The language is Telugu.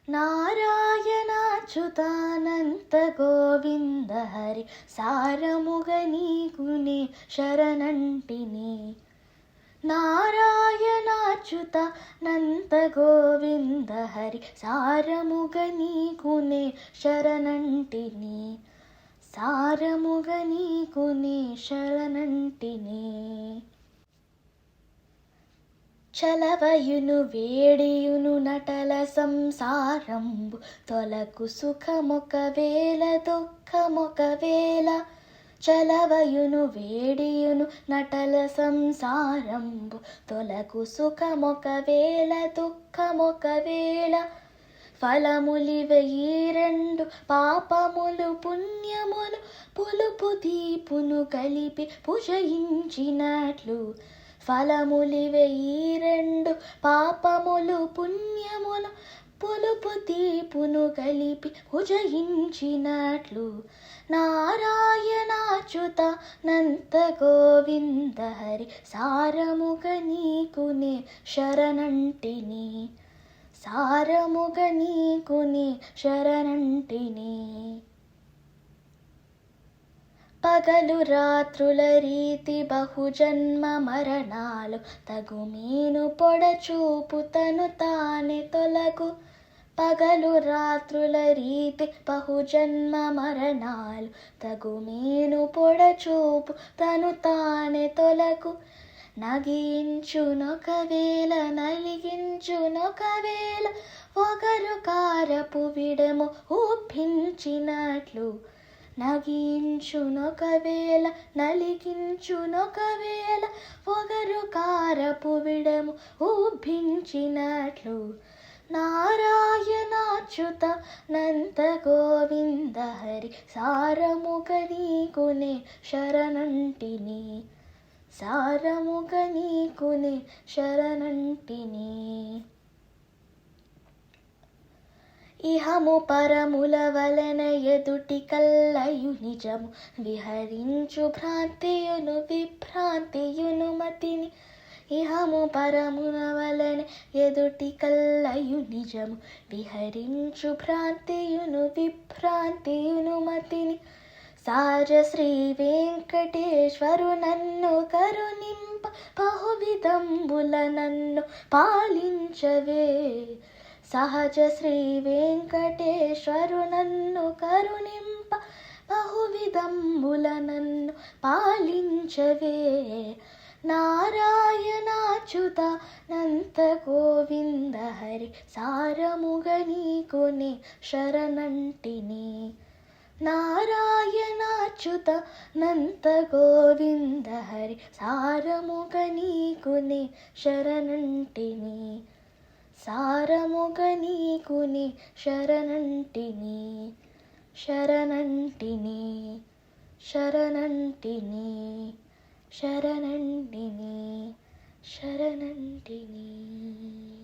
నారాయణాచ్యుతానంత గోవింద హరి సారముగ నీకునే శరణంటిని. నారాయణాచ్యుత నంత గోవింద హరి సారముగ నీకునే శరణంటిని. సారముగ నీకునే శరణంటిని. చలవయును వేడియును నటల సంసారంబు తొలకు సుఖమొకవేళ దుఃఖమొకవేళ. చలవయును వేడియును నటల సంసారంబు తొలకు సుఖమొకవేళ దుఃఖమొకవేళ. ఫలములివే ఈ రెండు పాపములు పుణ్యములు పులుపు తీపును కలిపి భుజయించినట్లు. ఫలములివే ఈ రెండు పాపములు పుణ్యములు పులుపు తీపును కలిపి భుజయించినట్లు. నారాయణాచ్యుత నంత గోవింద హరి సారముగ నీకునే శరణంటిని. సారముగ నీకునే శరణంటిని. పగలు రాత్రుల రీతి బహుజన్మ మరణాలు తగుమీను పొడచూపు తను తానే తొలగు. పగలు రాత్రుల రీతి బహుజన్మ మరణాలు తగుమీను పొడచూపు తను తానే తొలగు. నగించునొకవేళ నలిగించునొకవేళ ఒకరు కారపు విడము ఊపించినట్లు. నగించునొకవేళ నలిగించునొకవేళ ఒకరు కారపు విడము ఊపించినట్లు. నారాయణాచ్యుత నంత గోవింద హరి సారముగ నీకునే శరణంటిని. సారముగ నీకునే శరణంటిని. ఇహము పరముల వలన ఎదుటి కల్లయు నిజము విహరించు భ్రాంతియును విభ్రాంతియును మతిని. ఇహము పరముల వలన ఎదుటి కల్లయు నిజము విహరించు భ్రాంతియును విభ్రాంతియును మతిని. సాజ శ్రీ వెంకటేశ్వరు నన్ను కరుణింప బహువిధంబుల నన్ను పాలించవే. సహజ శ్రీ వెంకటేశ్వరు నన్ను కరుణింప బహువిధంబుల నన్ను పాలించవే. నారాయణాచ్యుత నంత గోవింద హరి సారముగ నీకునే శరణంటిని. నారాయణాచ్యుత నంత గోవింద హరి సారముగ నీకునే శరణంటిని. సారముగ నీకునే శరణంటిని. శరణంటిని. శరణంటిని. శరణంటిని. శరణంటిని.